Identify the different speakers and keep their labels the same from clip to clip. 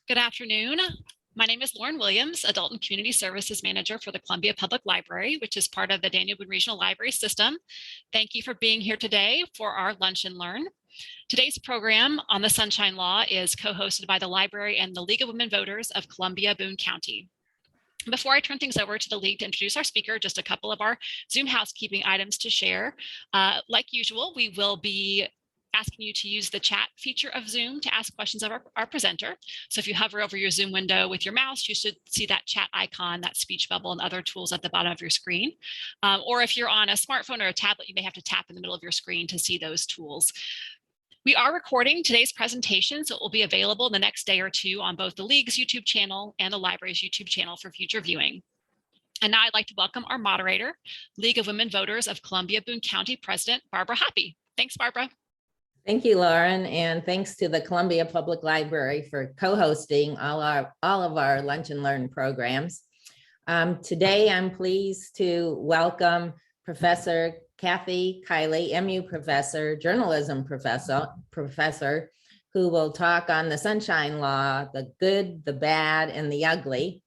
Speaker 1: Good afternoon. My name is Lauren Williams, Adult and Community Services Manager for the Columbia Public Library, which is part of the Daniel Boone Regional Library System. Thank you for being here today for our Lunch and Learn. Today's program on the Sunshine Law is co-hosted by the library and the League of Women Voters of Columbia Boone County. Before I turn things over to the League to introduce our speaker, just a couple of our Zoom housekeeping items to share. Like usual, we will be asking you to use the chat feature of Zoom to ask questions of our presenter. So if you hover over your Zoom window with your mouse, you should see that chat icon, that speech bubble, and other tools at the bottom of your screen. Or if you're on a smartphone or a tablet, you may have to tap in the middle of your screen to see those tools. We are recording today's presentation, so it will be available the next day or two on both the League's YouTube channel and the library's YouTube channel for future viewing. And now I'd like to welcome our moderator, League of Women Voters of Columbia Boone County President, Barbara Hoppe. Thanks, Barbara.
Speaker 2: Thank you, Lauren, and thanks to the Columbia Public Library for co-hosting all of our Lunch and Learn programs. Today, I'm pleased to welcome Professor Kathy Kiely, MU professor, journalism professor, who will talk on the Sunshine Law, the good, the bad, and the ugly.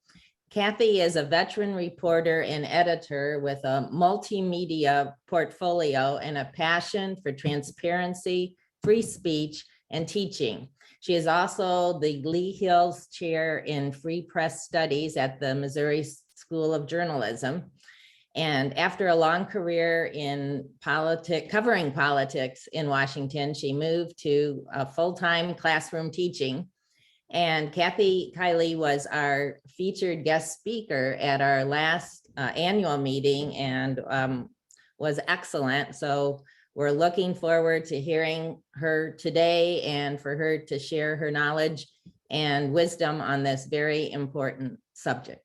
Speaker 2: Kathy is a veteran reporter and editor with a multimedia portfolio and a passion for transparency, free speech, and teaching. She is also the Lee Hills Chair in Free Press Studies at the Missouri School of Journalism. And after a long career in covering politics in Washington, she moved to full-time classroom teaching. And Kathy Kiely was our featured guest speaker at our last annual meeting and was excellent. So we're looking forward to hearing her today and for her to share her knowledge and wisdom on this very important subject.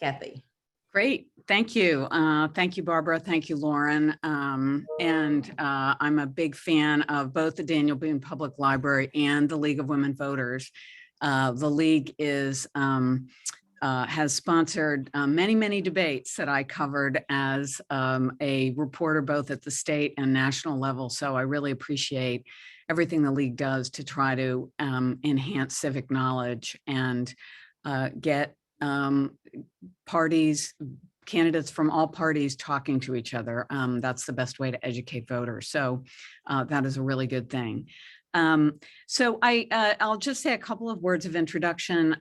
Speaker 2: Kathy.
Speaker 3: Great. Thank you. Thank you, Barbara. Thank you, Lauren. I'm a big fan of both the Daniel Boone Public Library and the League of Women Voters. The League has sponsored many debates that I covered as a reporter, both at the state and national level. So I really appreciate everything the League does to try to enhance civic knowledge and get candidates from all parties talking to each other. That's the best way to educate voters. So that is a really good thing. So I'll just say a couple of words of introduction.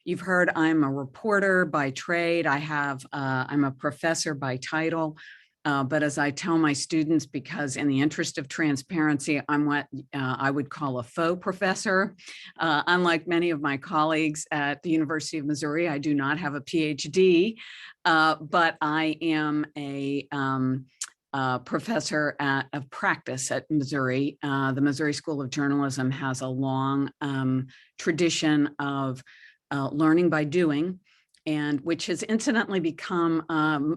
Speaker 3: You've heard I'm a reporter by trade. I'm a professor by title. But as I tell my students, because in the interest of transparency, I'm what I would call a faux professor. Unlike many of my colleagues at the University of Missouri, I do not have a PhD, but I am a professor of practice at Missouri. The Missouri School of Journalism has a long tradition of learning by doing, and which has incidentally become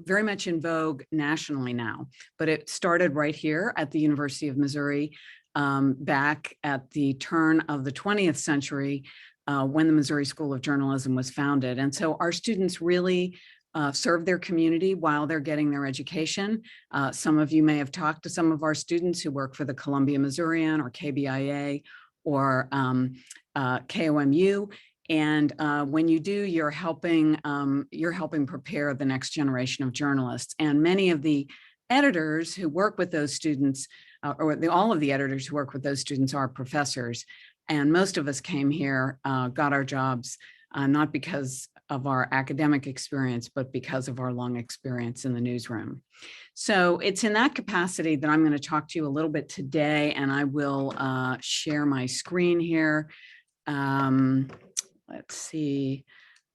Speaker 3: very much in vogue nationally now. But it started right here at the University of Missouri back at the turn of the 20th century when the Missouri School of Journalism was founded. And so our students really serve their community while they're getting their education. Some of you may have talked to some of our students who work for the Columbia Missourian or KBIA or KOMU. And when you do, you're helping prepare the next generation of journalists. And many of the editors who work with those students, all of the editors who work with those students are professors. And most of us came here, got our jobs, not because of our academic experience, but because of our long experience in the newsroom. So it's in that capacity that I'm going to talk to you a little bit today, and I will share my screen here. Let's see.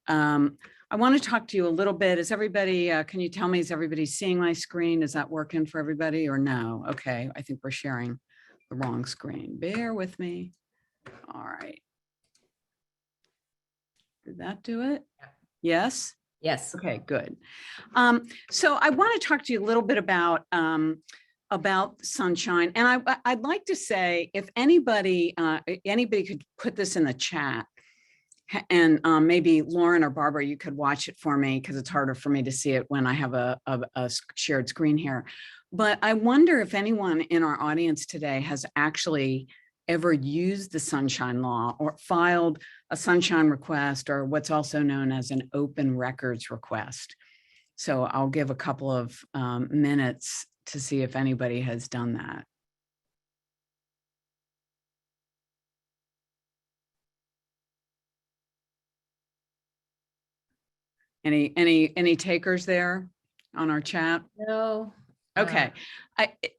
Speaker 3: I want to talk to you a little bit. Is everybody, can you tell me, is everybody seeing my screen? Is that working for everybody or no? Okay, I think we're sharing the wrong screen. Bear with me. All right. Did that do it? Yes?
Speaker 2: Yes.
Speaker 3: Okay, good. So I want to talk to you a little bit about sunshine. And I'd like to say, if anybody could put this in the chat, and maybe Lauren or Barbara, you could watch it for me because it's harder for me to see it when I have a shared screen here. But I wonder if anyone in our audience today has actually ever used the Sunshine Law or filed a Sunshine request, or what's also known as an open records request. So I'll give a couple of minutes to see if anybody has done that. Any takers there on our chat?
Speaker 2: No.
Speaker 3: Okay,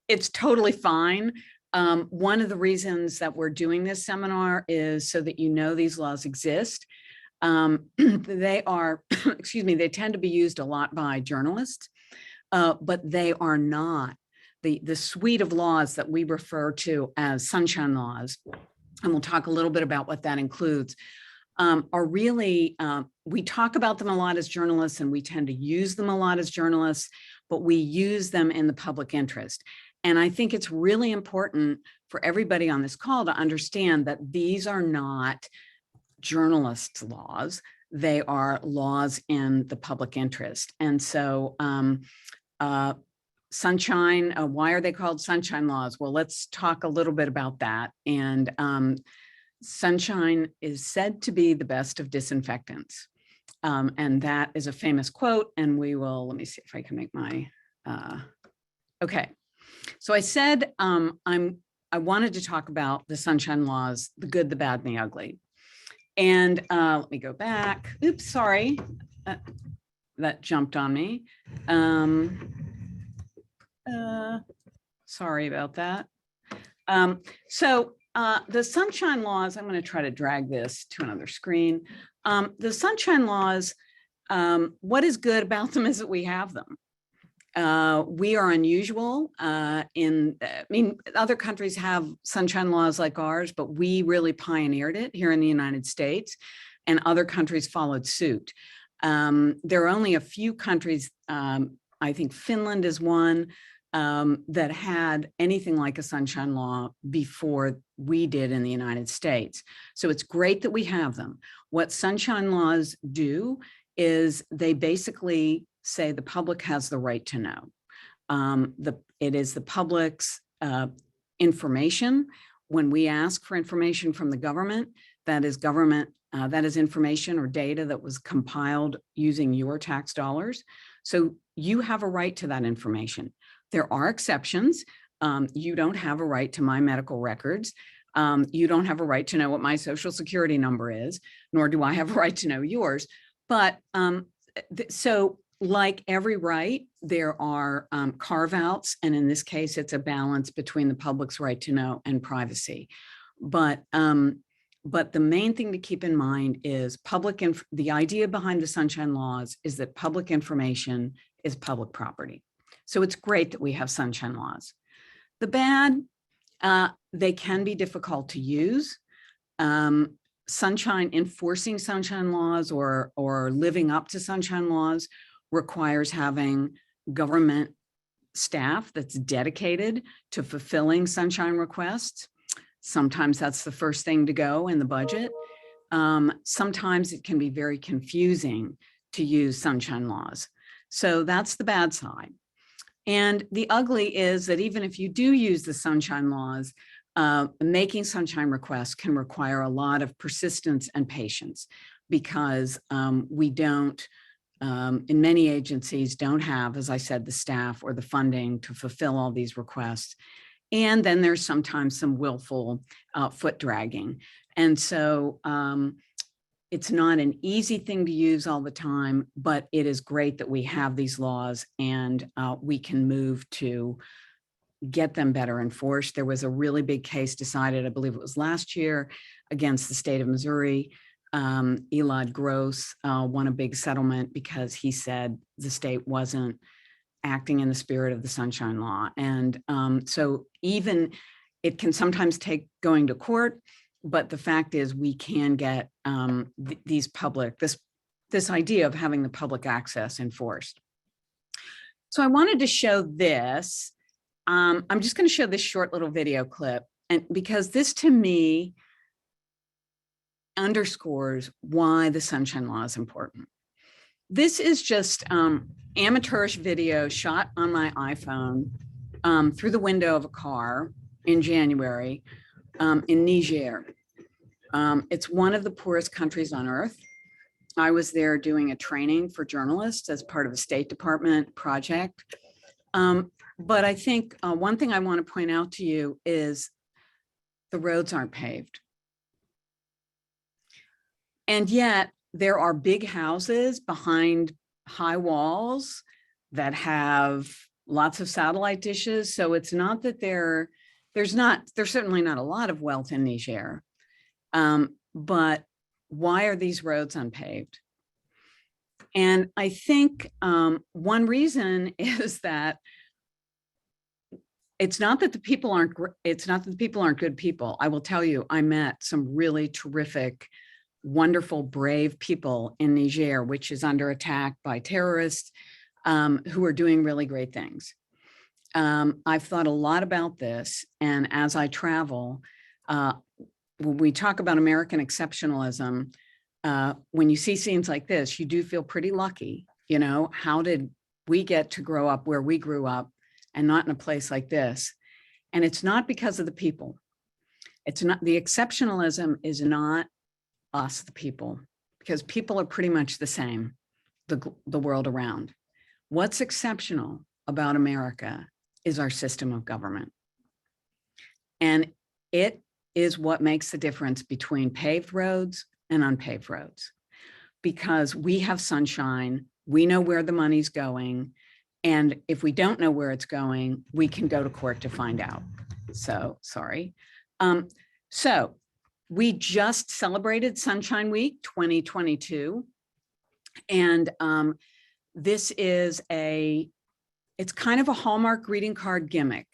Speaker 3: it's totally fine. One of the reasons that we're doing this seminar is so that you know these laws exist. They are, excuse me, they tend to be used a lot by journalists, but they are not the suite of laws that we refer to as sunshine laws. And we'll talk a little bit about what that includes. Are really, we talk about them a lot as journalists, and we tend to use them a lot as journalists, but we use them in the public interest. And I think it's really important for everybody on this call to understand that these are not journalists' laws. They are laws in the public interest. And so sunshine, why are they called sunshine laws? Well, let's talk a little bit about that. And sunshine is said to be the best of disinfectants. And that is a famous quote, and we will, let me see if I can make my, okay. So I said, I wanted to talk about the sunshine laws, the good, the bad, and the ugly. And let me go back. Oops, sorry. That jumped on me. Sorry about that. So the sunshine laws, I'm going to try to drag this to another screen. The sunshine laws, what is good about them is that we have them. We are unusual I mean, other countries have sunshine laws like ours, but we really pioneered it here in the United States, and other countries followed suit. There are only a few countries, I think Finland is one, that had anything like a sunshine law before we did in the United States. So it's great that we have them. What sunshine laws do is they basically say the public has the right to know. It is the public's information. When we ask for information from the government, that is information or data that was compiled using your tax dollars. So you have a right to that information. There are exceptions. You don't have a right to my medical records. You don't have a right to know what my social security number is, nor do I have a right to know yours. But so like every right, there are carve-outs, and in this case, it's a balance between the public's right to know and privacy. But the main thing to keep in mind is the idea behind the sunshine laws is that public information is public property. So it's great that we have sunshine laws. The bad, they can be difficult to use. Enforcing sunshine laws or living up to sunshine laws requires having government staff that's dedicated to fulfilling sunshine requests. Sometimes that's the first thing to go in the budget. Sometimes it can be very confusing to use sunshine laws. So that's the bad side. And the ugly is that even if you do use the sunshine laws, making sunshine requests can require a lot of persistence and patience, because we don't, in many agencies, don't have, as I said, the staff or the funding to fulfill all these requests. And then there's sometimes some willful foot dragging. And so it's not an easy thing to use all the time, but it is great that we have these laws, and we can move to get them better enforced. There was a really big case decided, I believe it was last year, against the state of Missouri. Elad Gross won a big settlement because he said the state wasn't acting in the spirit of the Sunshine Law. And so even it can sometimes take going to court, but the fact is we can get this idea of having the public access enforced. So I wanted to show this. I'm just going to show this short little video clip, and because this to me underscores why the Sunshine Law is important. This is just amateurish video shot on my iPhone through the window of a car in January, in Niger. It's one of the poorest countries on earth. I was there doing a training for journalists as part of a State Department project. But I think one thing I want to point out to you is the roads aren't paved. And yet there are big houses behind high walls that have lots of satellite dishes. So it's not that there's certainly not a lot of wealth in Niger. But why are these roads unpaved? And I think one reason is that it's not that the people aren't good people. I will tell you, I met some really terrific, wonderful, brave people in Niger, which is under attack by terrorists who are doing really great things. I've thought a lot about this, and as I travel, when we talk about American exceptionalism, when you see scenes like this, you do feel pretty lucky. You know, how did we get to grow up where we grew up and not in a place like this? And it's not because of the people. It's not, the exceptionalism is not us, the people, because people are pretty much the same, the world around. What's exceptional about America is our system of government. And it is what makes the difference between paved roads and unpaved roads, because we have sunshine, we know where the money's going, and if we don't know where it's going, we can go to court to find out. So, sorry. So we just celebrated Sunshine Week 2022, and this is it's kind of a Hallmark greeting card gimmick.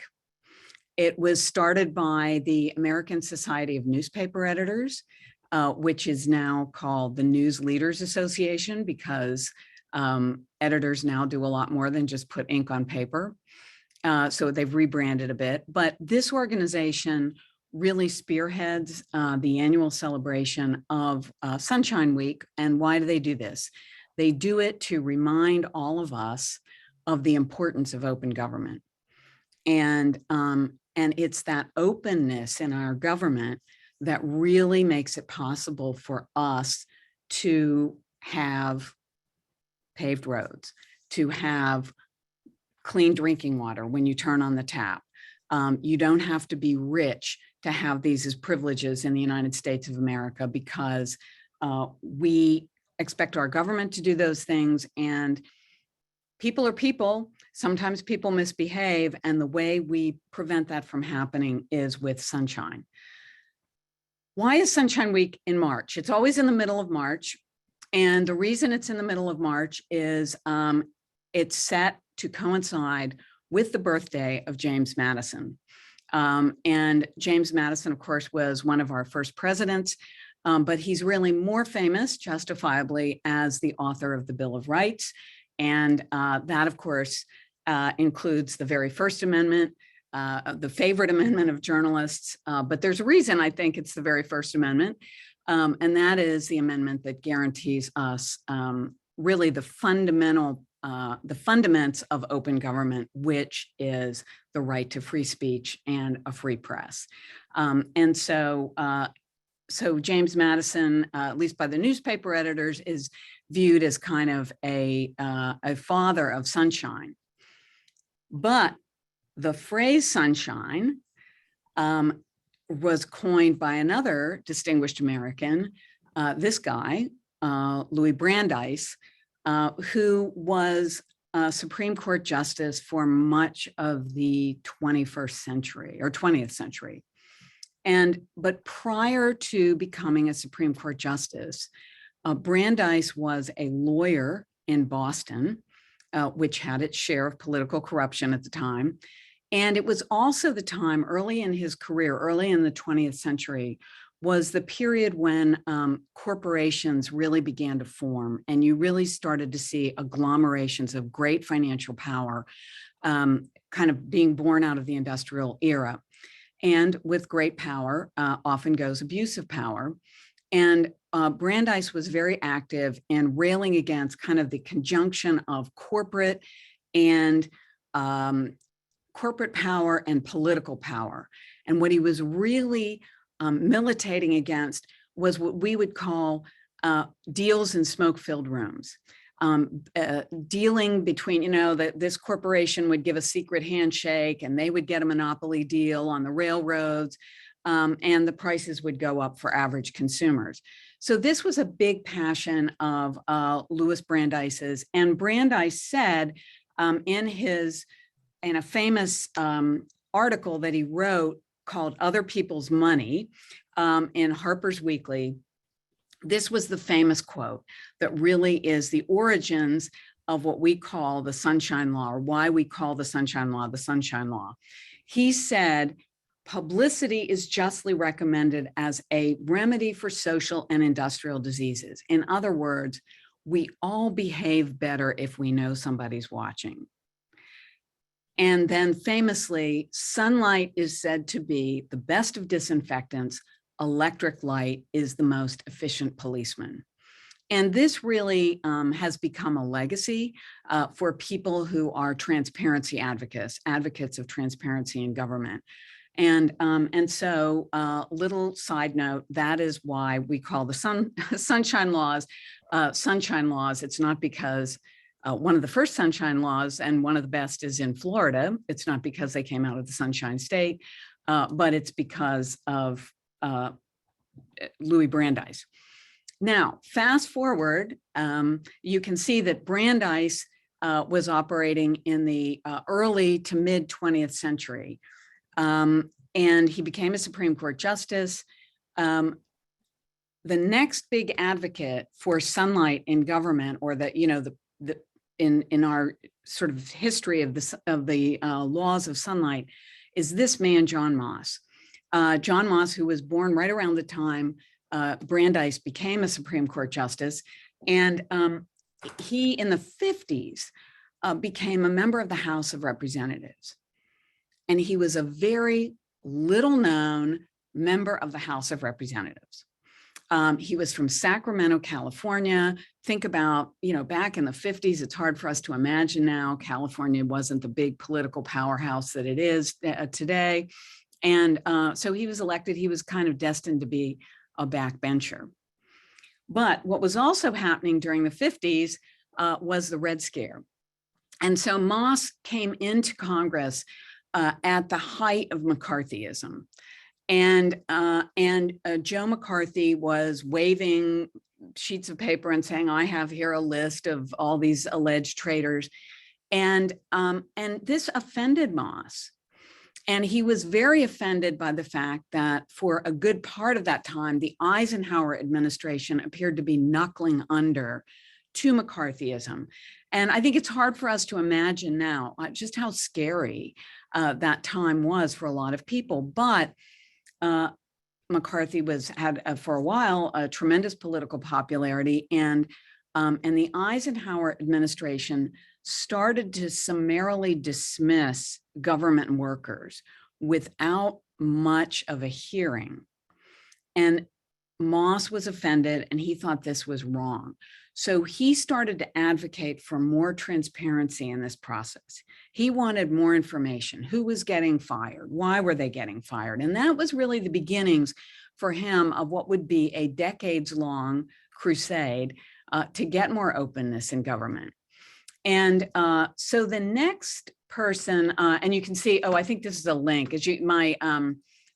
Speaker 3: It was started by the American Society of Newspaper Editors, which is now called the News Leaders Association, because editors now do a lot more than just put ink on paper. So they've rebranded a bit, but this organization really spearheads the annual celebration of Sunshine Week. And why do they do this? They do it to remind all of us of the importance of open government. And it's that openness in our government that really makes it possible for us to have paved roads, to have clean drinking water when you turn on the tap. You don't have to be rich to have these as privileges in the United States of America, because we expect our government to do those things, and people are people. Sometimes people misbehave, and the way we prevent that from happening is with sunshine. Why is Sunshine Week in March? It's always in the middle of March. And the reason it's in the middle of March is it's set to coincide with the birthday of James Madison. And James Madison, of course, was one of our first presidents, but he's really more famous, justifiably, as the author of the Bill of Rights. And that, of course, includes the very First Amendment, the favorite amendment of journalists. But there's a reason I think it's the very First Amendment. And that is the amendment that guarantees us really the fundaments of open government, which is the right to free speech and a free press. And so James Madison, at least by the newspaper editors, is viewed as kind of a father of sunshine. But the phrase sunshine was coined by another distinguished American, this guy, Louis Brandeis, who was a Supreme Court justice for much of the 21st century or 20th century. But prior to becoming a Supreme Court justice, Brandeis was a lawyer in Boston, which had its share of political corruption at the time. And it was also the time early in his career, early in the 20th century, was the period when corporations really began to form, and you really started to see agglomerations of great financial power kind of being born out of the industrial era. And with great power often goes abuse of power. And Brandeis was very active in railing against kind of the conjunction of corporate power and political power. And what he was really militating against was what we would call deals in smoke-filled rooms. Dealing between, that this corporation would give a secret handshake and they would get a monopoly deal on the railroads, and the prices would go up for average consumers. So this was a big passion of Louis Brandeis's, and Brandeis said in a famous article that he wrote called Other People's Money in Harper's Weekly, this was the famous quote that really is the origins of what we call the Sunshine Law, or why we call the Sunshine Law the Sunshine Law. He said, publicity is justly recommended as a remedy for social and industrial diseases. In other words, we all behave better if we know somebody's watching. And then famously, sunlight is said to be the best of disinfectants. Electric light is the most efficient policeman. And this really has become a legacy for people who are transparency advocates of transparency in government. And so little side note, that is why we call the sunshine laws sunshine laws. It's not because one of the first sunshine laws and one of the best is in Florida. It's not because they came out of the Sunshine State, but it's because of Louis Brandeis. Now, fast forward, you can see that Brandeis was operating in the early to mid 20th century, and he became a Supreme Court justice. The next big advocate for sunlight in government, or in our sort of history of the laws of sunlight, is this man, John Moss. John Moss, who was born right around the time Brandeis became a Supreme Court justice. And he, in the 50s, became a member of the House of Representatives. And he was a very little known member of the House of Representatives. He was from Sacramento, California. Think about, back in the 50s, it's hard for us to imagine now. California wasn't the big political powerhouse that it is today. And so he was elected. He was kind of destined to be a backbencher. But what was also happening during the 50s was the Red Scare. And so Moss came into Congress at the height of McCarthyism. And Joe McCarthy was waving sheets of paper and saying, I have here a list of all these alleged traitors. And this offended Moss. And he was very offended by the fact that for a good part of that time, the Eisenhower administration appeared to be knuckling under to McCarthyism. And I think it's hard for us to imagine now just how scary that time was for a lot of people. But McCarthy had for a while a tremendous political popularity, and the Eisenhower administration started to summarily dismiss government workers without much of a hearing. And Moss was offended, and he thought this was wrong. So he started to advocate for more transparency in this process. He wanted more information. Who was getting fired? Why were they getting fired? And that was really the beginnings for him of what would be a decades-long crusade to get more openness in government. And so the next person, and you can see, I think this is a link.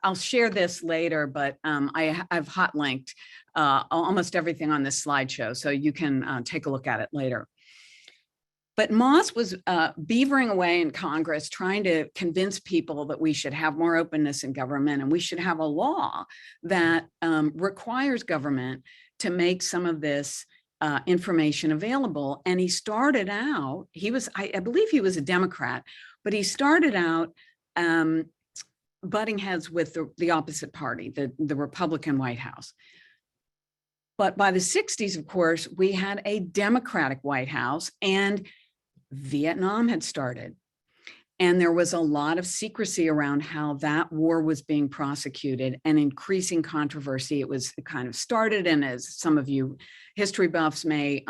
Speaker 3: I'll share this later, but I've hot linked almost everything on this slideshow, so you can take a look at it later. But Moss was beavering away in Congress, trying to convince people that we should have more openness in government, and we should have a law that requires government to make some of this information available. And he started out, I believe he was a Democrat, but he started out butting heads with the opposite party, the Republican White House. But by the 60s, of course, we had a Democratic White House, and Vietnam had started. And there was a lot of secrecy around how that war was being prosecuted, and increasing controversy. It kind of started, and as some of you history buffs may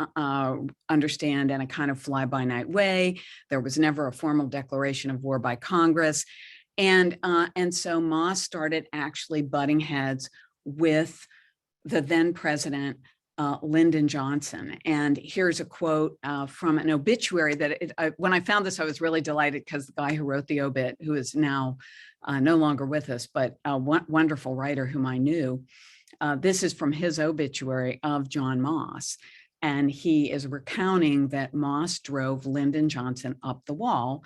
Speaker 3: understand, in a kind of fly-by-night way. There was never a formal declaration of war by Congress. And so Moss started actually butting heads with the then president, Lyndon Johnson. And here's a quote from an obituary that when I found this, I was really delighted because the guy who wrote the obit, who is now no longer with us, but a wonderful writer whom I knew, this is from his obituary of John Moss. And he is recounting that Moss drove Lyndon Johnson up the wall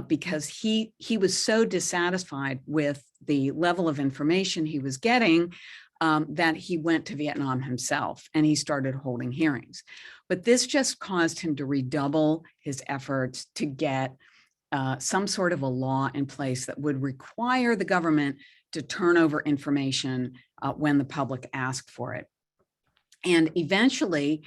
Speaker 3: because he was so dissatisfied with the level of information he was getting that he went to Vietnam himself and he started holding hearings. But this just caused him to redouble his efforts to get some sort of a law in place that would require the government to turn over information when the public asked for it. And eventually,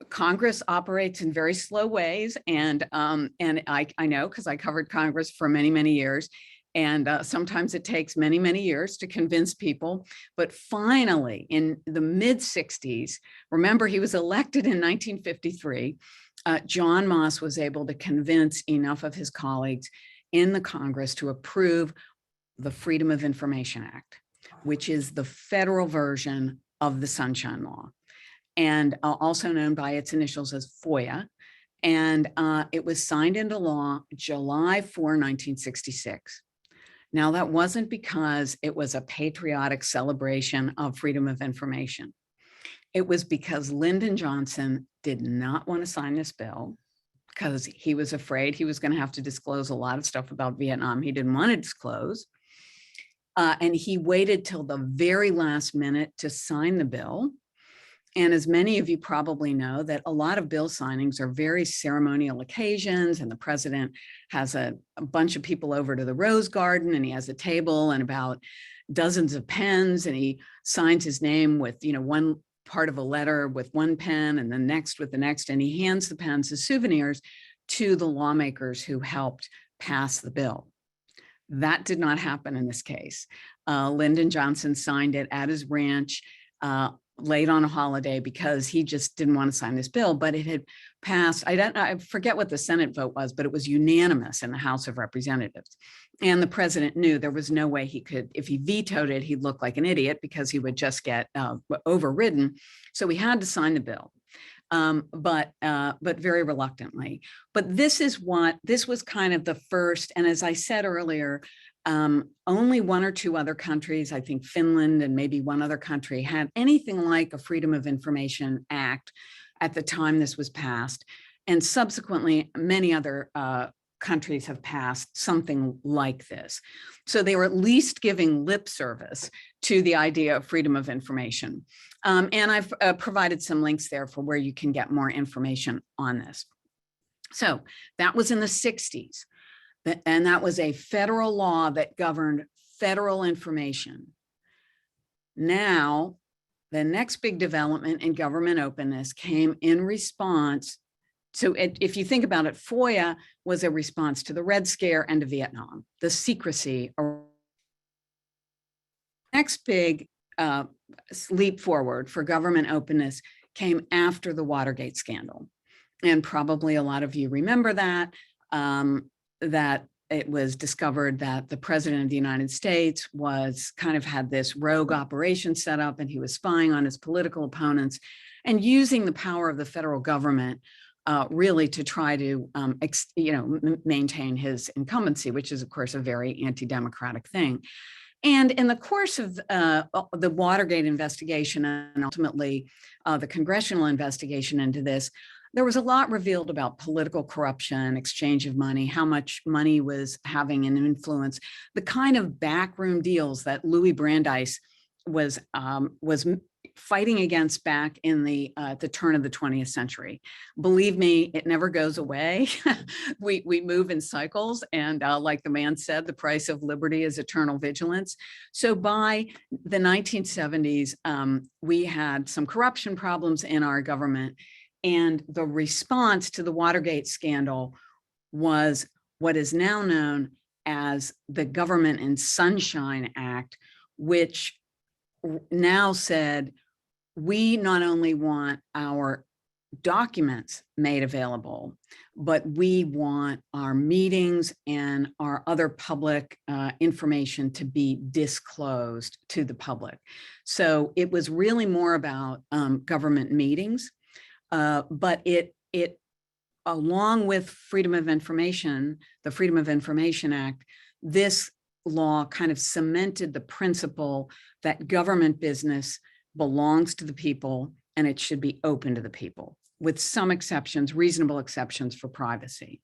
Speaker 3: Congress operates in very slow ways, and I know because I covered Congress for many, many years, and sometimes it takes many, many years to convince people. But finally, in the mid-60s, remember he was elected in 1953, John Moss was able to convince enough of his colleagues in the Congress to approve the Freedom of Information Act, which is the federal version of the Sunshine Law, and also known by its initials as FOIA. And it was signed into law July 4, 1966. Now, that wasn't because it was a patriotic celebration of freedom of information. It was because Lyndon Johnson did not want to sign this bill because he was afraid he was going to have to disclose a lot of stuff about Vietnam he didn't want to disclose. And he waited till the very last minute to sign the bill. And as many of you probably know, that a lot of bill signings are very ceremonial occasions, and the president has a bunch of people over to the Rose Garden, and he has a table and about dozens of pens, and he signs his name with, one part of a letter with one pen and the next with the next, and he hands the pens as souvenirs to the lawmakers who helped pass the bill. That did not happen in this case. Lyndon Johnson signed it at his ranch late on a holiday because he just didn't want to sign this bill, but it had passed. I forget what the Senate vote was, but it was unanimous in the House of Representatives. And the president knew there was no way he could, if he vetoed it, he'd look like an idiot because he would just get overridden. So he had to sign the bill. But very reluctantly. But this was kind of the first, and as I said earlier, only one or two other countries, I think Finland and maybe one other country, had anything like a Freedom of Information Act at the time this was passed. And subsequently, many other countries have passed something like this. So they were at least giving lip service to the idea of freedom of information. And I've provided some links there for where you can get more information on this. So that was in the 60s. And that was a federal law that governed federal information. Now, the next big development in government openness came in response. So if you think about it, FOIA was a response to the Red Scare and to Vietnam, the secrecy. Next big leap forward for government openness came after the Watergate scandal. And probably a lot of you remember that, that it was discovered that the president of the United States was kind of had this rogue operation set up, and he was spying on his political opponents and using the power of the federal government really to try to maintain his incumbency, which is, of course, a very anti-democratic thing. And in the course of the Watergate investigation and ultimately the congressional investigation into this, there was a lot revealed about political corruption, exchange of money, how much money was having an influence, the kind of backroom deals that Louis Brandeis was fighting against back in the turn of the 20th century. Believe me, it never goes away. we move in cycles, and like the man said, the price of liberty is eternal vigilance. So by the 1970s, we had some corruption problems in our government, and the response to the Watergate scandal was what is now known as the Government and Sunshine Act, which now said, we not only want our documents made available, but we want our meetings and our other public information to be disclosed to the public. So it was really more about government meetings, but it along with freedom of information, the Freedom of Information Act, this law kind of cemented the principle that government business belongs to the people and it should be open to the people, with some exceptions, reasonable exceptions for privacy.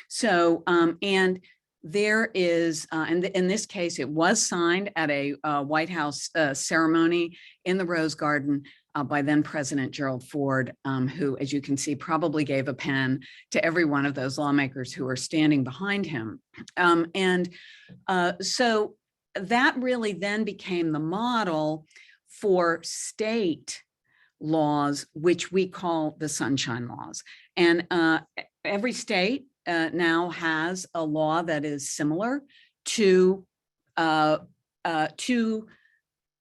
Speaker 3: So, and there is, and in this case, it was signed at a White House ceremony in the Rose Garden by then President Gerald Ford, who, as you can see, probably gave a pen to every one of those lawmakers who are standing behind him. So that really then became the model for state laws, which we call the Sunshine Laws. And every state now has a law that is similar to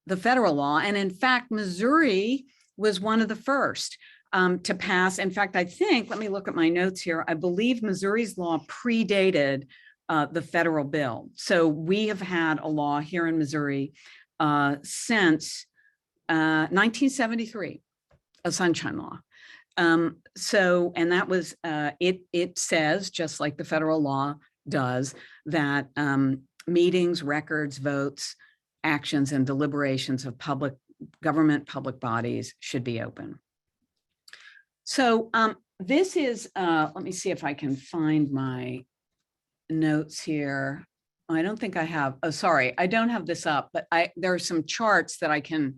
Speaker 3: the federal law. And in fact, Missouri was one of the first to pass. In fact, I think, let me look at my notes here. I believe Missouri's law predated the federal bill. So we have had a law here in Missouri since 1973, a sunshine law. So, and that was, it says, just like the federal law does, that meetings, records, votes, actions, and deliberations of public government, public bodies should be open. So this is, let me see if I can find my notes here. I don't think I have, oh, sorry, I don't have this up, but there are some charts that I can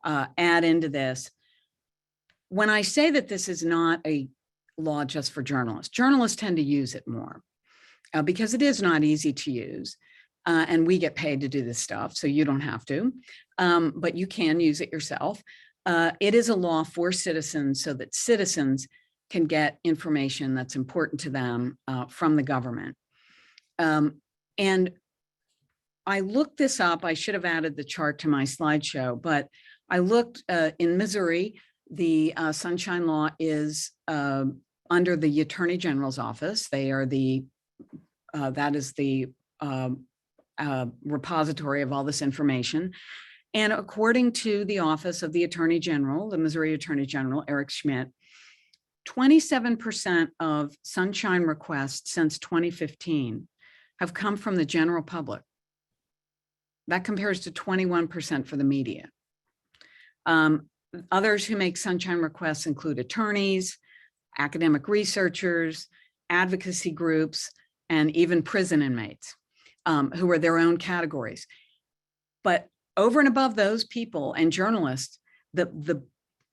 Speaker 3: add into this. When I say that this is not a law just for journalists, journalists tend to use it more because it is not easy to use. And we get paid to do this stuff, so you don't have to, but you can use it yourself. It is a law for citizens so that citizens can get information that's important to them from the government. And I looked this up. I should have added the chart to my slideshow, but I looked in Missouri, the Sunshine Law is under the Attorney General's office. They are the, that is the repository of all this information. And according to the Office of the Attorney General, the Missouri Attorney General, Eric Schmidt, 27% of sunshine requests since 2015 have come from the general public. That compares to 21% for the media. Others who make sunshine requests include attorneys, academic researchers, advocacy groups, and even prison inmates. Who are their own categories. But over and above those people and journalists, the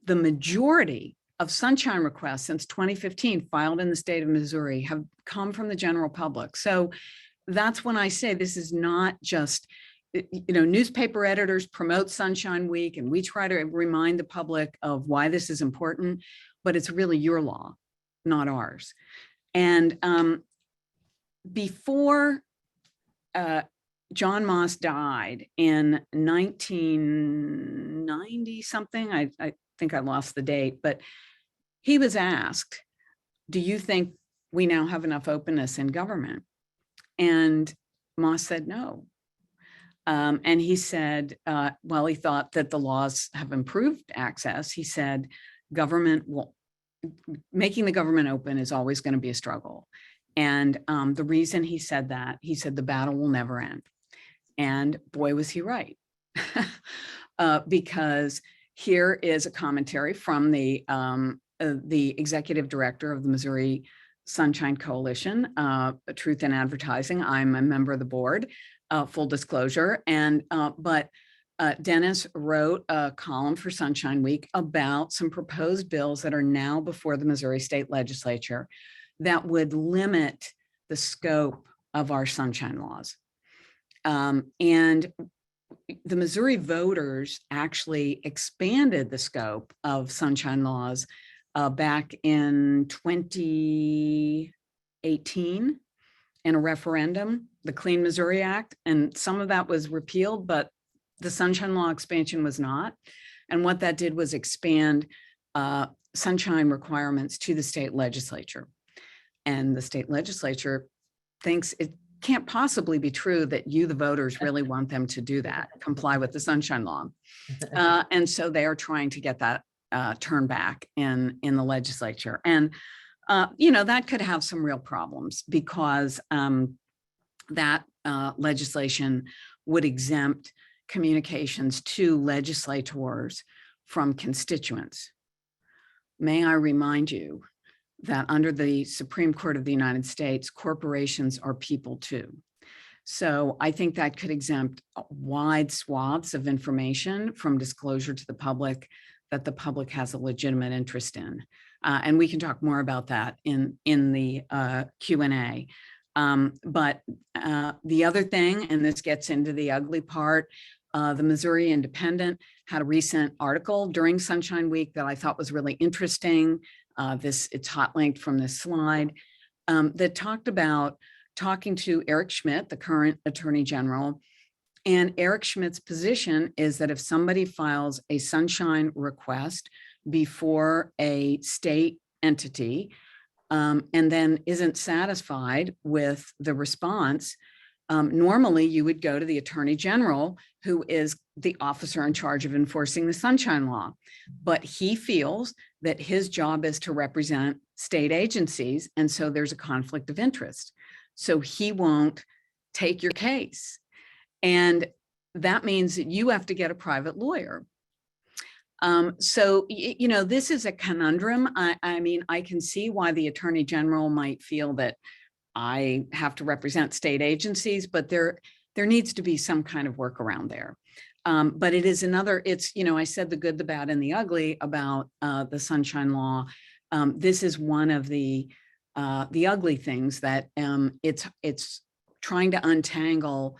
Speaker 3: majority of sunshine requests since 2015 filed in the state of Missouri have come from the general public. So that's when I say this is not just, newspaper editors promote Sunshine Week and we try to remind the public of why this is important, but it's really your law, not ours. And before John Moss died in 1990 something, I think I lost the date, but he was asked, do you think we now have enough openness in government? And Moss said no. And he said, well, he thought that the laws have improved access. He said, making the government open is always going to be a struggle. And the reason he said that, he said the battle will never end. And boy, was he right. Because here is a commentary from the executive director of the Missouri Sunshine Coalition, Truth in Advertising. I'm a member of the board, full disclosure. And but Dennis wrote a column for Sunshine Week about some proposed bills that are now before the Missouri State Legislature that would limit the scope of our sunshine laws. And the Missouri voters actually expanded the scope of sunshine laws back in 2018 in a referendum, the Clean Missouri Act, and some of that was repealed, but the sunshine law expansion was not. And what that did was expand sunshine requirements to the state legislature. And the state legislature thinks it can't possibly be true that you, the voters, really want them to do that, comply with the Sunshine Law. And so they are trying to get that turned back in the legislature. And, that could have some real problems because that legislation would exempt communications to legislators from constituents. May I remind you that under the Supreme Court of the United States, corporations are people too. So I think that could exempt wide swaths of information from disclosure to the public that the public has a legitimate interest in. And we can talk more about that in the Q&A. But the other thing, and this gets into the ugly part, the Missouri Independent had a recent article during Sunshine Week that I thought was really interesting. It's hot linked from this slide that talked about talking to Eric Schmidt, the current Attorney General. And Eric Schmidt's position is that if somebody files a sunshine request before a state entity and then isn't satisfied with the response, normally you would go to the Attorney General, who is the officer in charge of enforcing the Sunshine Law. But he feels that his job is to represent state agencies, and so there's a conflict of interest. So he won't take your case. And that means that you have to get a private lawyer. So, this is a conundrum. I mean, I can see why the Attorney General might feel that I have to represent state agencies, but there needs to be some kind of workaround there. But it is I said the good, the bad, and the ugly about the Sunshine Law. This is one of the ugly things that it's trying to untangle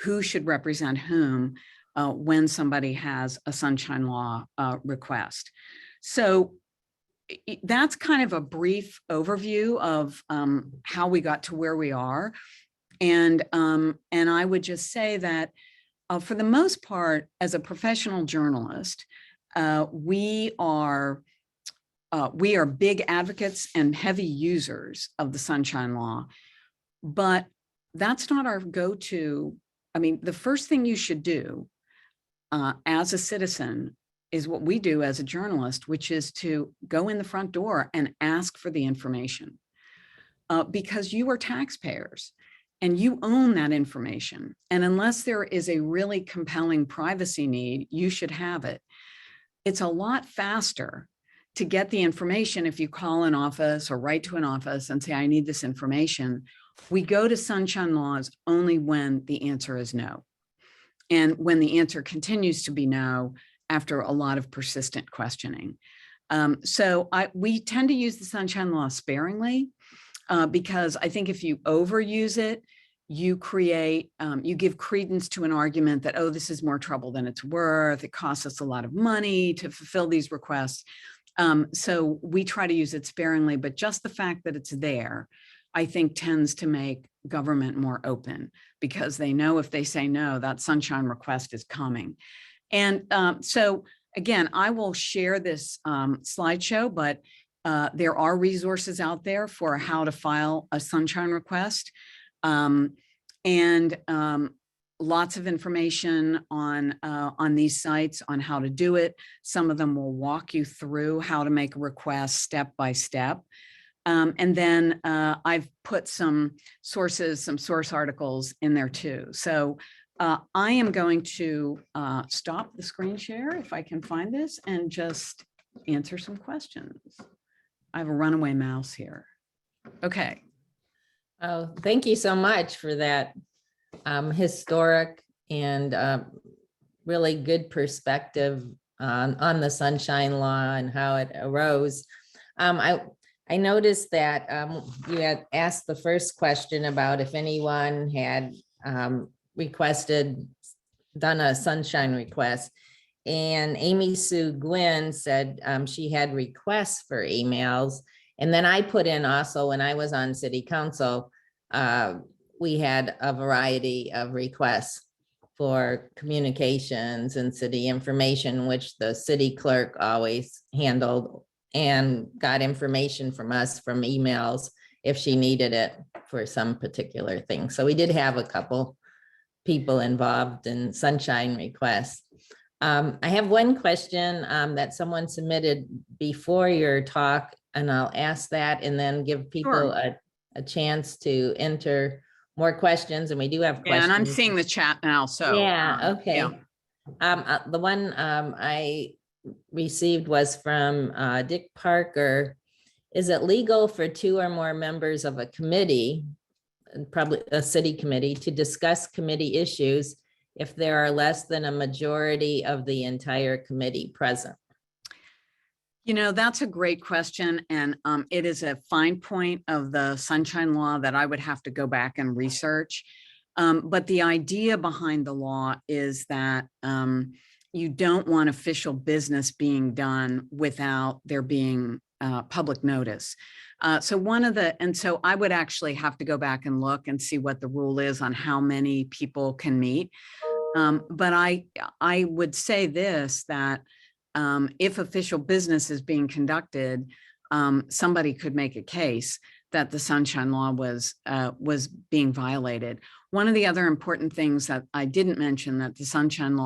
Speaker 3: who should represent whom when somebody has a Sunshine Law request. So that's kind of a brief overview of how we got to where we are. And I would just say that for the most part, as a professional journalist, we are big advocates and heavy users of the Sunshine Law, but that's not our go-to. I mean, the first thing you should do as a citizen is what we do as a journalist, which is to go in the front door and ask for the information because you are taxpayers and you own that information. And unless there is a really compelling privacy need, you should have it. It's a lot faster to get the information if you call an office or write to an office and say, I need this information. We go to Sunshine Laws only when the answer is no. And when the answer continues to be no, after a lot of persistent questioning. So we tend to use the Sunshine Law sparingly because I think if you overuse it, you give credence to an argument that, oh, this is more trouble than it's worth. It costs us a lot of money to fulfill these requests. So we try to use it sparingly, but just the fact that it's there, I think tends to make government more open because they know if they say no, that sunshine request is coming. And so again, I will share this slideshow, but there are resources out there for how to file a sunshine request. And lots of information on these sites on how to do it. Some of them will walk you through how to make a request step by step. And then I've put some source articles in there too. So I am going to stop the screen share if I can find this and just answer some questions. I have a runaway mouse here. Okay.
Speaker 2: Oh, thank you so much for that historic and really good perspective on the Sunshine Law and how it arose. I noticed that you had asked the first question about if anyone had done a sunshine request, and Amy Sue Gwynn said she had requests for emails. And then I put in also, when I was on city council, we had a variety of requests for communications and city information, which the city clerk always handled and got information from us from emails. if she needed it for some particular thing. So we did have a couple people involved in sunshine requests. I have one question that someone submitted before your talk, and I'll ask that and then give people a chance to enter more questions. And we do have questions.
Speaker 3: And I'm seeing the chat now, so.
Speaker 2: Yeah, okay.
Speaker 3: Yeah.
Speaker 2: The one I received was from Dick Parker. Is it legal for 2 or more members of a committee, probably a city committee, to discuss committee issues if there are less than a majority of the entire committee present?
Speaker 3: You know, that's a great question. And it is a fine point of the Sunshine Law that I would have to go back and research. But the idea behind the law is that you don't want official business being done without there being public notice. So I would actually have to go back and look and see what the rule is on how many people can meet. But I would say this, that if official business is being conducted, somebody could make a case that the Sunshine Law was being violated. One of the other important things that I didn't mention that Sunshine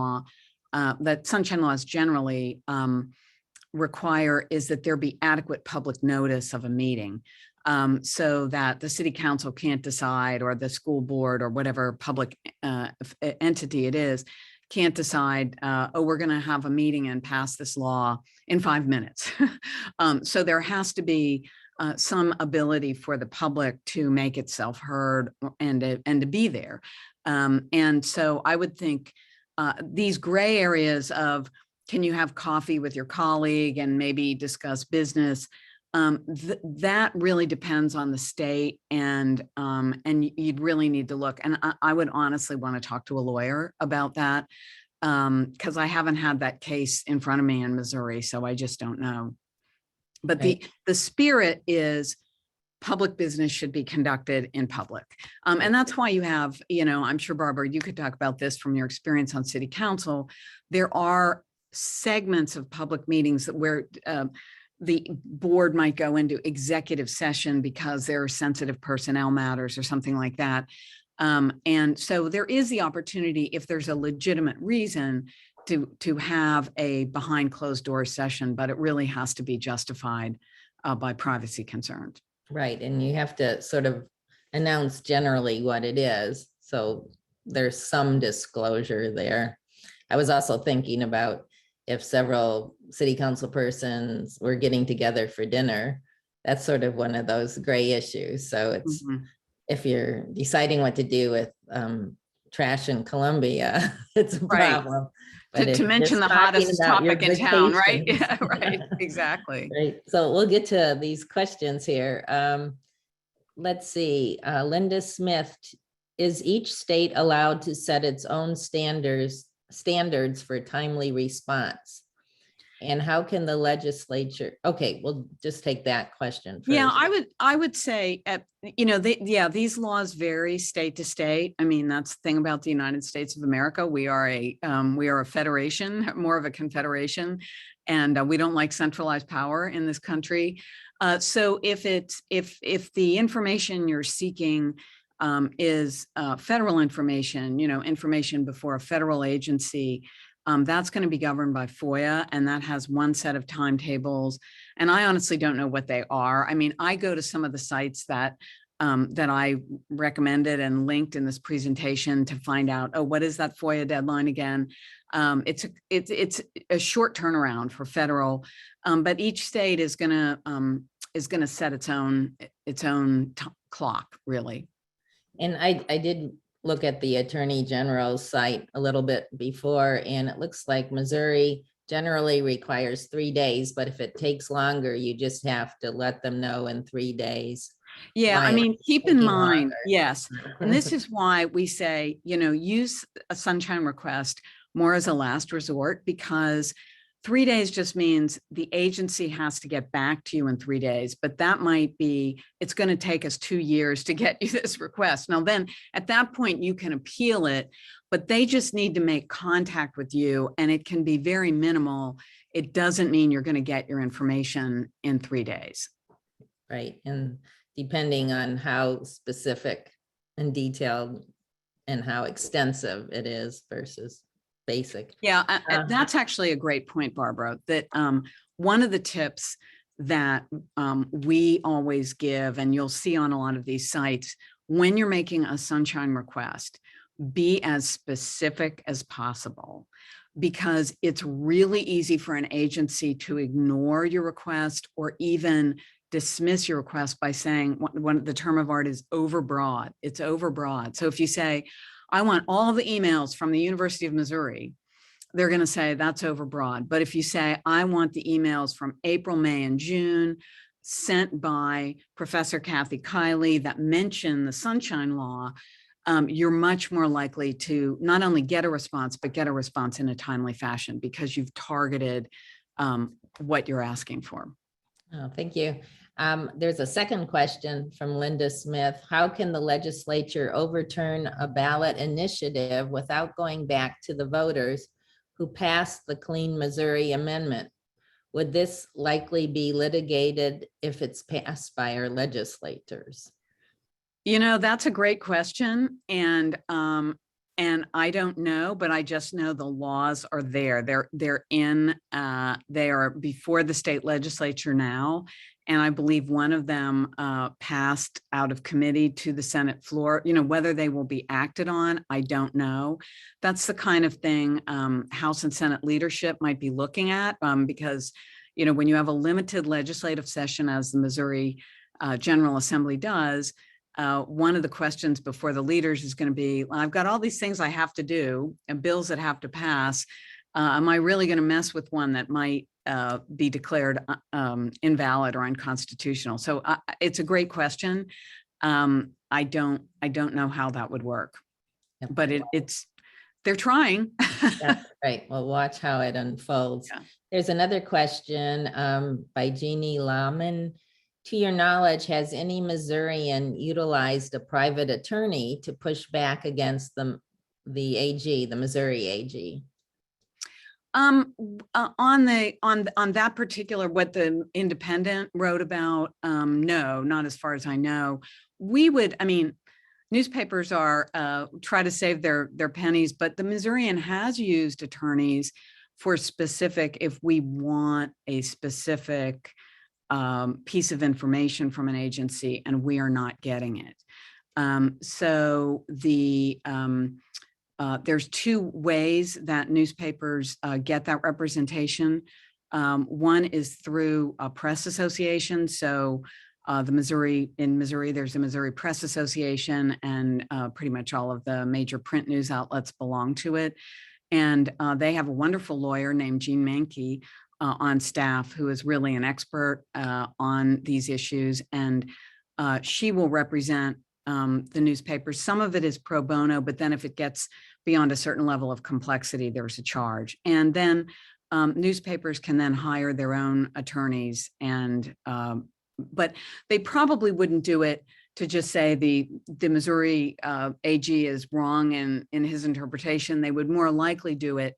Speaker 3: laws generally require is that there be adequate public notice of a meeting, so that the city council can't decide, or the school board, or whatever public entity it is, can't decide, oh, we're going to have a meeting and pass this law in 5 minutes. So there has to be some ability for the public to make itself heard and to be there. And so I would think these gray areas of, can you have coffee with your colleague and maybe discuss business? That really depends on the state, and you'd really need to look. And I would honestly want to talk to a lawyer about that, because I haven't had that case in front of me in Missouri, so I just don't know. But
Speaker 2: Right.
Speaker 3: the spirit is public business should be conducted in public. And that's why you have, I'm sure, Barbara, you could talk about this from your experience on city council. There are segments of public meetings where the board might go into executive session because there are sensitive personnel matters or something like that. And so there is the opportunity, if there's a legitimate reason, to have a behind closed door session, but it really has to be justified by privacy concerns.
Speaker 2: Right, and you have to sort of announce generally what it is, so there's some disclosure there. I was also thinking about if several city council persons were getting together for dinner, that's sort of one of those gray issues. So it's, if you're deciding what to do with trash in Columbia, it's a problem. But
Speaker 3: To mention the hottest topic in town, right? Yeah, right, exactly.
Speaker 2: Right. So we'll get to these questions here. Let's see, Linda Smith, is each state allowed to set its own standards for timely response? And how can the legislature, okay, we'll just take that question first.
Speaker 3: Yeah, I would say, these laws vary state to state. I mean, that's the thing about the United States of America. We are a federation, more of a confederation, and we don't like centralized power in this country. So if the information you're seeking is federal information, information before a federal agency, that's going to be governed by FOIA, and that has one set of timetables. And I honestly don't know what they are. I mean, I go to some of the sites that I recommended and linked in this presentation to find out, oh, what is that FOIA deadline again? It's a short turnaround for federal, but each state is going to set its own clock, really.
Speaker 2: And I did look at the Attorney General's site a little bit before, and it looks like Missouri generally requires 3 days, but if it takes longer, you just have to let them know in 3 days.
Speaker 3: Yeah, I mean, keep in mind,
Speaker 2: longer.
Speaker 3: yes. And this is why we say, use a sunshine request more as a last resort, because 3 days just means the agency has to get back to you in 3 days, but that might be, it's going to take us 2 years to get you this request. Now, then at that point, you can appeal it, but they just need to make contact with you, and it can be very minimal. It doesn't mean you're going to get your information in 3 days.
Speaker 2: Right. And depending on how specific and detailed and how extensive it is versus basic.
Speaker 3: Yeah,
Speaker 2: Uh,
Speaker 3: that's actually a great point, Barbara, that one of the tips that we always give, and you'll see on a lot of these sites, when you're making a sunshine request, be as specific as possible, because it's really easy for an agency to ignore your request or even dismiss your request by saying the term of art is overbroad. It's overbroad. So if you say, I want all the emails from the University of Missouri, they're going to say that's overbroad. But if you say, I want the emails from April, May, and June sent by Professor Kathy Kiely that mention the Sunshine Law, you're much more likely to not only get a response, but get a response in a timely fashion because you've targeted what you're asking for.
Speaker 2: Oh, thank you. There's a second question from Linda Smith. How can the legislature overturn a ballot initiative without going back to the voters who passed the Clean Missouri Amendment? Would this likely be litigated if it's passed by our legislators?
Speaker 3: You know, that's a great question. And I don't know, but I just know the laws are there. They are before the state legislature now. And I believe one of them passed out of committee to the Senate floor. You know, whether they will be acted on, I don't know. That's the kind of thing House and Senate leadership might be looking at because, you know, when you have a limited legislative session, as the Missouri General Assembly does, one of the questions before the leaders is going to be, well, I've got all these things I have to do and bills that have to pass. Am I really going to mess with one that might be declared invalid or unconstitutional? So it's a great question. I don't know how that would work, but they're trying.
Speaker 2: That's right. We'll watch how it unfolds.
Speaker 3: Yeah.
Speaker 2: There's another question by Jeannie Lahman. To your knowledge, has any Missourian utilized a private attorney to push back against the AG, the Missouri AG?
Speaker 3: On that particular, what the Independent wrote about, no, not as far as I know. Newspapers are try to save their pennies, but the Missourian has used attorneys for specific, if we want a specific piece of information from an agency and we are not getting it. There's two ways that newspapers get that representation. One is through a press association. So in Missouri, there's the Missouri Press Association, and pretty much all of the major print news outlets belong to it. And they have a wonderful lawyer named Jean Mankey on staff who is really an expert on these issues. And she will represent the newspapers. Some of it is pro bono, but then if it gets beyond a certain level of complexity, there's a charge. And then newspapers can then hire their own attorneys, and but they probably wouldn't do it to just say the Missouri AG is wrong in his interpretation. They would more likely do it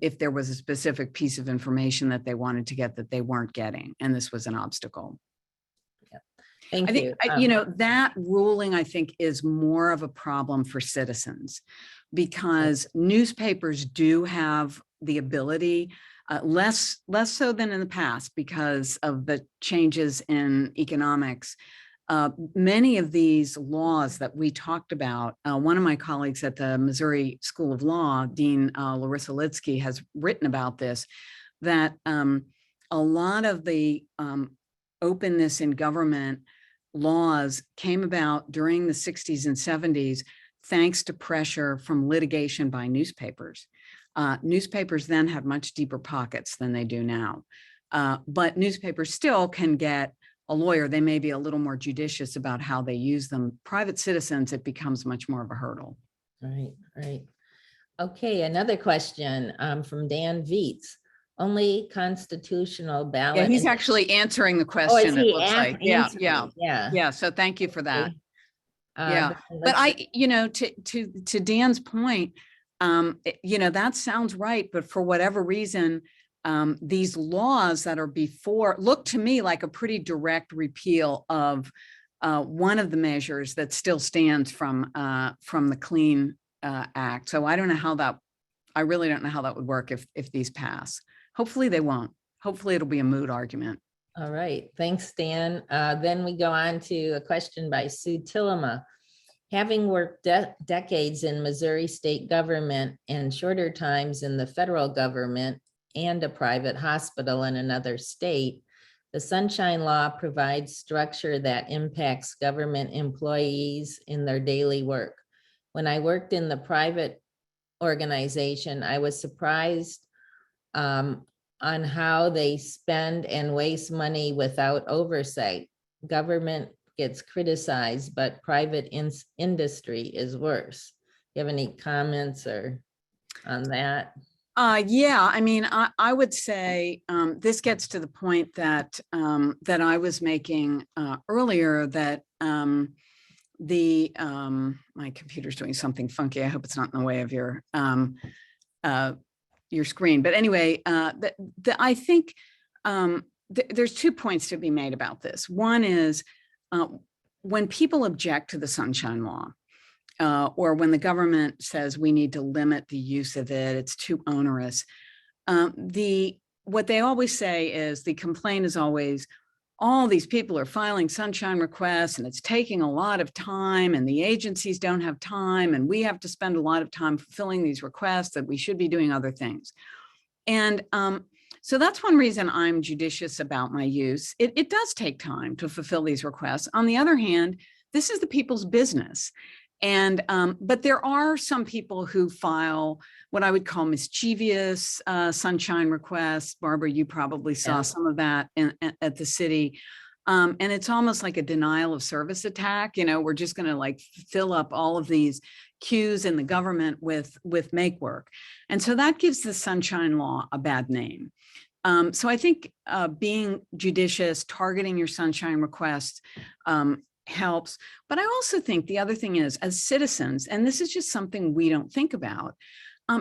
Speaker 3: if there was a specific piece of information that they wanted to get that they weren't getting, and this was an obstacle.
Speaker 2: Thank
Speaker 3: I think,
Speaker 2: you.
Speaker 3: you know, that ruling, I think, is more of a problem for citizens because newspapers do have the ability, less so than in the past because of the changes in economics. Many of these laws that we talked about, one of my colleagues at the Missouri School of Law, Dean Larissa Litsky, has written about this, that a lot of the openness in government laws came about during the 60s and 70s, thanks to pressure from litigation by newspapers. Newspapers then had much deeper pockets than they do now. But newspapers still can get a lawyer. They may be a little more judicious about how they use them. Private citizens, it becomes much more of a hurdle.
Speaker 2: Right. Okay, another question from Dan Vietz. Only constitutional ballot.
Speaker 3: Yeah, he's actually answering the question.
Speaker 2: Oh, is he?
Speaker 3: It looks like. Yeah. So thank you for that.
Speaker 2: Okay.
Speaker 3: Yeah, but you know, to Dan's point, you know, that sounds right. But for whatever reason, these laws that are before look to me like a pretty direct repeal of one of the measures that still stands from the Clean Act. So I don't know how that, I really don't know how that would work if these pass. Hopefully they won't. Hopefully it'll be a moot argument.
Speaker 2: All right, thanks, Dan. Then we go on to a question by Sue Tillema. Having worked decades in Missouri state government and shorter times in the federal government and a private hospital in another state, the Sunshine Law provides structure that impacts government employees in their daily work. When I worked in the private organization, I was surprised on how they spend and waste money without oversight. Government gets criticized, but private industry is worse. You have any comments or on that?
Speaker 3: Yeah, I mean, I would say this gets to the point that that I was making earlier, that my computer's doing something funky. I hope it's not in the way of your screen. But anyway, I think there's 2 points to be made about this. One is when people object to the Sunshine Law, or when the government says we need to limit the use of it, it's too onerous. What they always say is, the complaint is always, all these people are filing sunshine requests and it's taking a lot of time and the agencies don't have time and we have to spend a lot of time fulfilling these requests that we should be doing other things. And so that's one reason I'm judicious about my use. It does take time to fulfill these requests. On the other hand, this is the people's business. And but there are some people who file what I would call mischievous sunshine requests. Barbara, you probably saw some of that at the city. And it's almost like a denial of service attack. You know, we're just going to like fill up all of these queues in the government with make work. And so that gives the Sunshine Law a bad name. So I think being judicious, targeting your sunshine requests helps. But I also think the other thing is, as citizens, and this is just something we don't think about,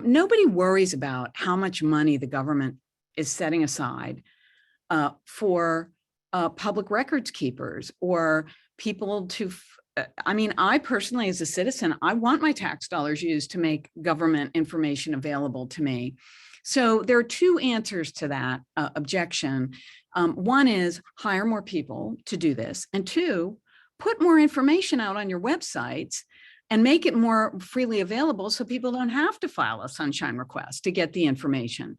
Speaker 3: nobody worries about how much money the government is setting aside for public records keepers or people to, I mean, I personally, as a citizen, I want my tax dollars used to make government information available to me. So there are 2 answers to that objection. One is hire more people to do this. And 2, put more information out on your websites and make it more freely available so people don't have to file a sunshine request to get the information.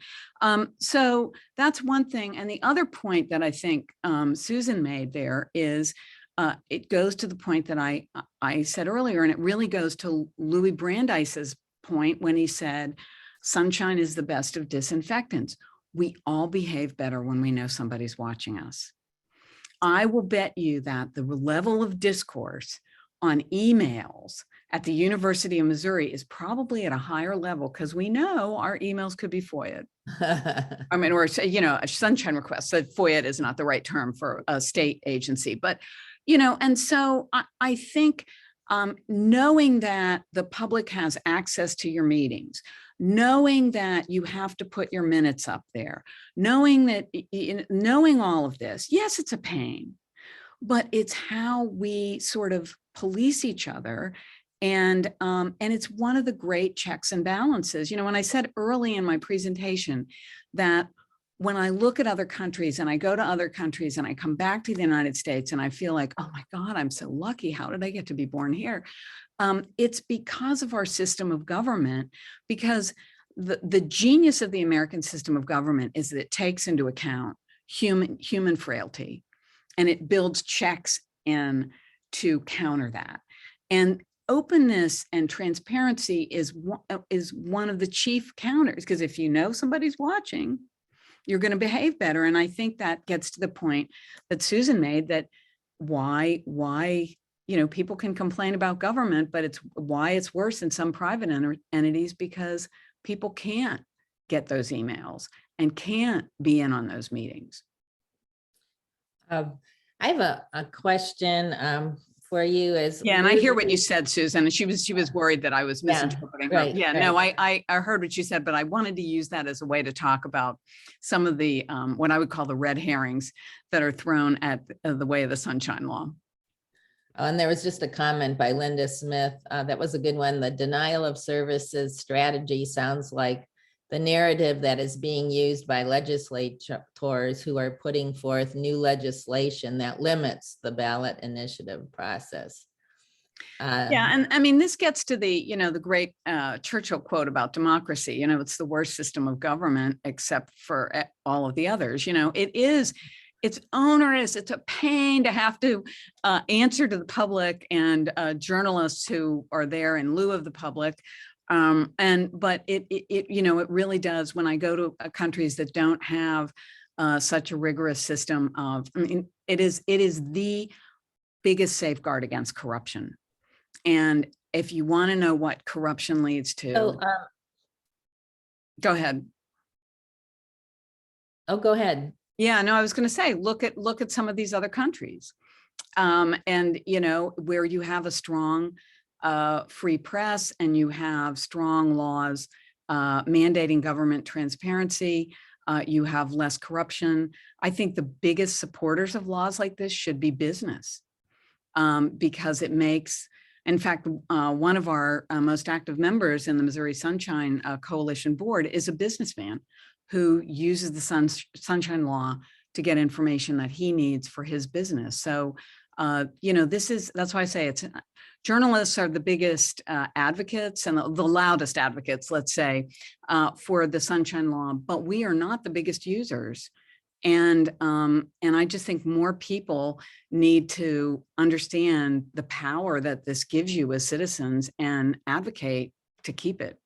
Speaker 3: So that's one thing. And the other point that I think Susan made there is it goes to the point that I said earlier, and it really goes to Louis Brandeis's point when he said, sunshine is the best of disinfectants. We all behave better when we know somebody's watching us. I will bet you that the level of discourse on emails at the University of Missouri is probably at a higher level because we know our emails could be FOIA'd. I mean, or, you know, a sunshine request. So FOIA is not the right term for a state agency, but, you know, and so I think knowing that the public has access to your meetings, knowing that you have to put your minutes up there, knowing that, knowing all of this, yes, it's a pain, but it's how we sort of police each other. And it's one of the great checks and balances. You know, when I said early in my presentation that when I look at other countries and I go to other countries and I come back to the United States and I feel like, oh my God, I'm so lucky. How did I get to be born here? It's because of our system of government, because the genius of the American system of government is that it takes into account human frailty, and it builds checks in to counter that. And openness and transparency is one of the chief counters, because if you know somebody's watching, you're going to behave better. And I think that gets to the point that Susan made, that why, you know, people can complain about government, but it's why it's worse in some private entities, because people can't get those emails and can't be in on those meetings.
Speaker 2: I have a question for you.
Speaker 3: Yeah, and I hear what you said, Susan, and she was worried that I was misinterpreting her.
Speaker 2: Right,
Speaker 3: yeah,
Speaker 2: right.
Speaker 3: no, I heard what you said, but I wanted to use that as a way to talk about some of the what I would call the red herrings that are thrown at the way of the Sunshine Law.
Speaker 2: And there was just a comment by Linda Smith. That was a good one. The denial of services strategy sounds like the narrative that is being used by legislators who are putting forth new legislation that limits the ballot initiative process.
Speaker 3: Yeah, and I mean, this gets to the, the great Churchill quote about democracy. It's the worst system of government except for all of the others. It's onerous. It's a pain to have to answer to the public and journalists who are there in lieu of the public. But it really does. When I go to countries that don't have such a rigorous system of, it is the biggest safeguard against corruption. And if you want to know what corruption leads to, go ahead.
Speaker 2: Oh, go ahead.
Speaker 3: Yeah, no, I was going to say, look at some of these other countries, and where you have a strong free press and you have strong laws mandating government transparency. You have less corruption. I think the biggest supporters of laws like this should be business, because it makes. In fact, one of our most active members in the Missouri Sunshine Coalition Board is a businessman who uses the Sunshine Law to get information that he needs for his business. So, that's why I say journalists are the biggest advocates and the loudest advocates, let's say, for the Sunshine Law, but we are not the biggest users. And I just think more people need to understand the power that this gives you as citizens and advocate to keep it.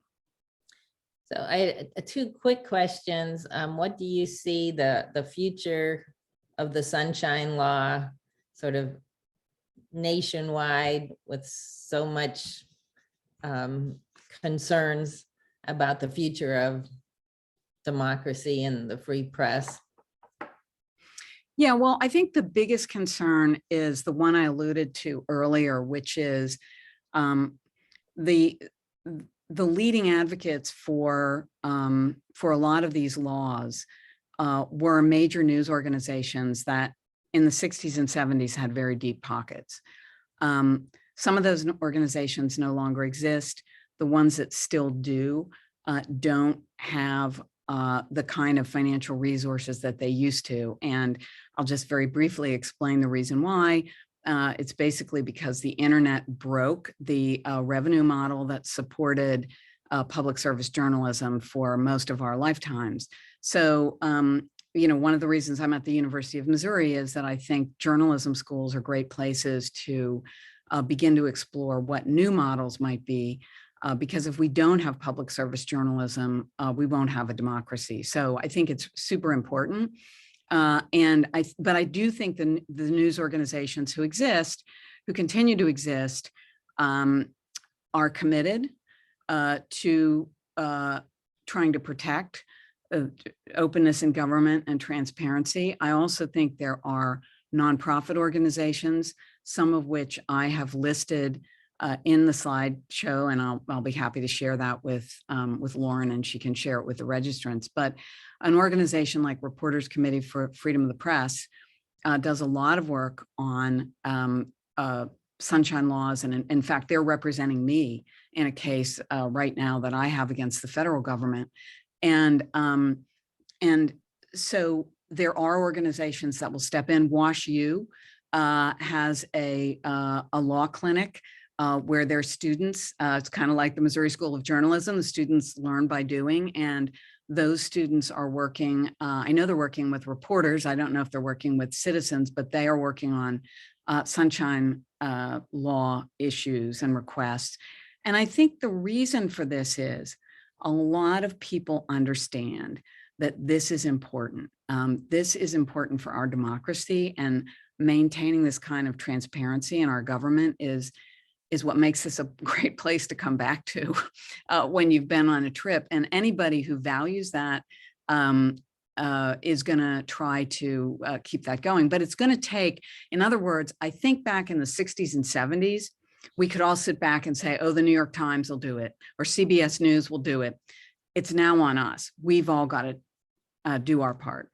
Speaker 2: So I two quick questions. What do you see the future of the Sunshine Law sort of nationwide with so much concerns about the future of democracy and the free press?
Speaker 3: Yeah, well, I think the biggest concern is the one I alluded to earlier, which is the leading advocates for a lot of these laws were major news organizations that in the 60s and 70s had very deep pockets. Some of those organizations no longer exist. The ones that still do don't have the kind of financial resources that they used to. And I'll just very briefly explain the reason why. It's basically because the internet broke the revenue model that supported public service journalism for most of our lifetimes. So, one of the reasons I'm at the University of Missouri is that I think journalism schools are great places to begin to explore what new models might be. Because if we don't have public service journalism, we won't have a democracy. So I think it's super important. But I do think the news organizations who continue to exist, are committed to trying to protect openness in government and transparency. I also think there are nonprofit organizations, some of which I have listed in the slideshow, and I'll be happy to share that with Lauren, and she can share it with the registrants. But an organization like Reporters Committee for Freedom of the Press does a lot of work on sunshine laws, and in fact, they're representing me in a case right now that I have against the federal government, and so there are organizations that will step in. WashU has a law clinic. Where their students, it's kind of like the Missouri School of Journalism, the students learn by doing, and those students are working, I know they're working with reporters, I don't know if they're working with citizens, but they are working on sunshine law issues and requests. And I think the reason for this is a lot of people understand that this is important. This is important for our democracy, and maintaining this kind of transparency in our government is what makes this a great place to come back to when you've been on a trip. And anybody who values that is going to try to keep that going. But it's going to take, in other words, I think back in the 60s and 70s, we could all sit back and say, oh, the New York Times will do it, or CBS News will do it. It's now on us. We've all got to do our part.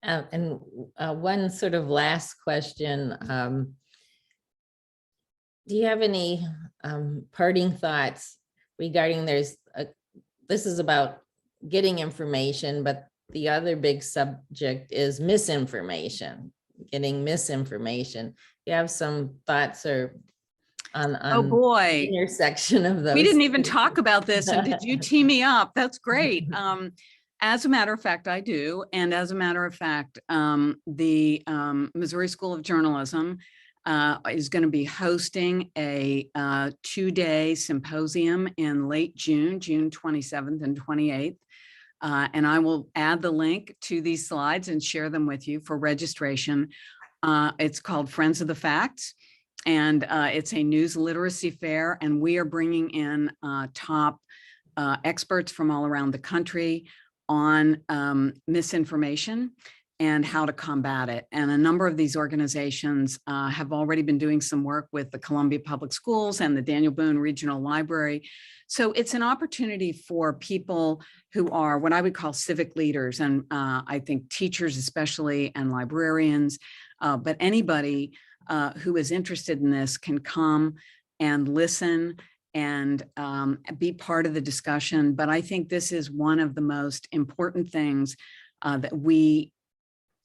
Speaker 2: And one sort of last question. do you have any parting thoughts regarding this is about getting information, but the other big subject is misinformation, getting misinformation. You have some thoughts or on
Speaker 3: Oh boy,
Speaker 2: intersection of those?
Speaker 3: we didn't even talk about this, and did you tee me up? That's great. As a matter of fact, I do. And as a matter of fact, the Missouri School of Journalism is going to be hosting a 2-day symposium in late June, June 27th and 28th. And I will add the link to these slides and share them with you for registration. It's called Friends of the Facts, and it's a news literacy fair, and we are bringing in top experts from all around the country on misinformation and how to combat it. And a number of these organizations have already been doing some work with the Columbia Public Schools and the Daniel Boone Regional Library. So it's an opportunity for people who are what I would call civic leaders, and I think teachers especially, and librarians, but anybody who is interested in this can come and listen and be part of the discussion. But I think this is one of the most important things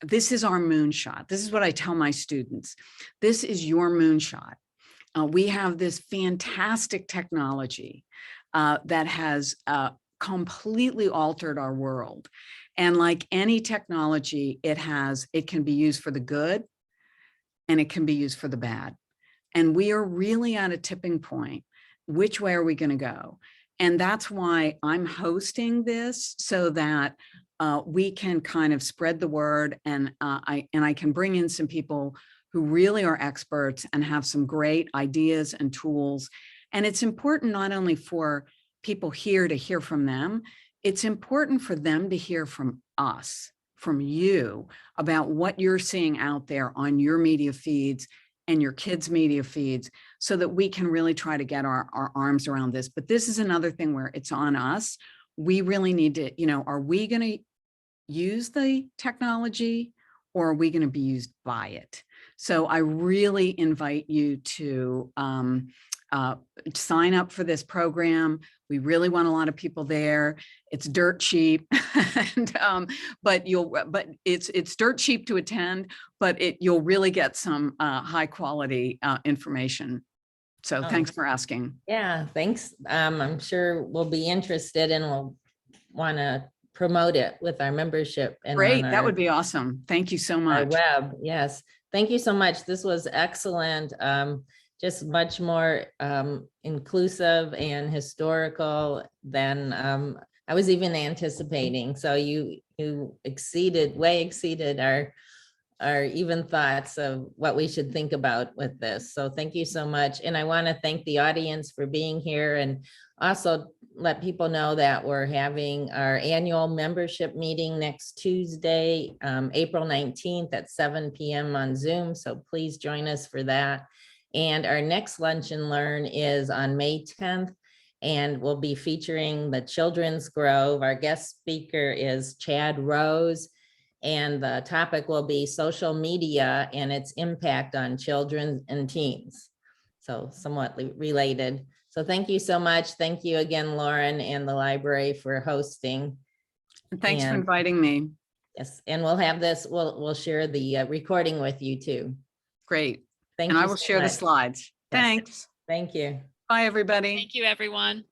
Speaker 3: this is our moonshot. This is what I tell my students. This is your moonshot. We have this fantastic technology that has completely altered our world. And like any technology, it can be used for the good and it can be used for the bad. And we are really at a tipping point. Which way are we going to go? And that's why I'm hosting this, so that we can kind of spread the word, and I can bring in some people who really are experts and have some great ideas and tools. And it's important not only for people here to hear from them, it's important for them to hear from us, from you, about what you're seeing out there on your media feeds and your kids' media feeds, so that we can really try to get our arms around this. But this is another thing where it's on us. We really need to, are we going to use the technology, or are we going to be used by it? So I really invite you to sign up for this program. We really want a lot of people there. It's dirt cheap, and, but it's dirt cheap to attend, but you'll really get some high quality information. So thanks for asking.
Speaker 2: Yeah, thanks. I'm sure we'll be interested, and we'll want to promote it with our membership. And
Speaker 3: great, that would be awesome. Thank you so much.
Speaker 2: Our web, yes. Thank you so much. This was excellent. Just much more inclusive and historical than I was even anticipating. So you way exceeded our even thoughts of what we should think about with this. So thank you so much. And I want to thank the audience for being here, and also let people know that we're having our annual membership meeting next Tuesday, April 19th at 7 p.m. on Zoom. So please join us for that. And our next Lunch and Learn is on May 10th, and we'll be featuring the Children's Grove. Our guest speaker is Chad Rose, and the topic will be social media and its impact on children and teens. So somewhat related. So thank you so much. Thank you again, Lauren, and the library for hosting.
Speaker 3: Thanks for inviting me.
Speaker 2: Yes, and we'll have this, we'll share the recording with you too.
Speaker 3: Great.
Speaker 2: Thank you.
Speaker 3: And I will share the slides. Yes. Thanks.
Speaker 2: Thank you.
Speaker 3: Bye, everybody.
Speaker 1: Thank you, everyone.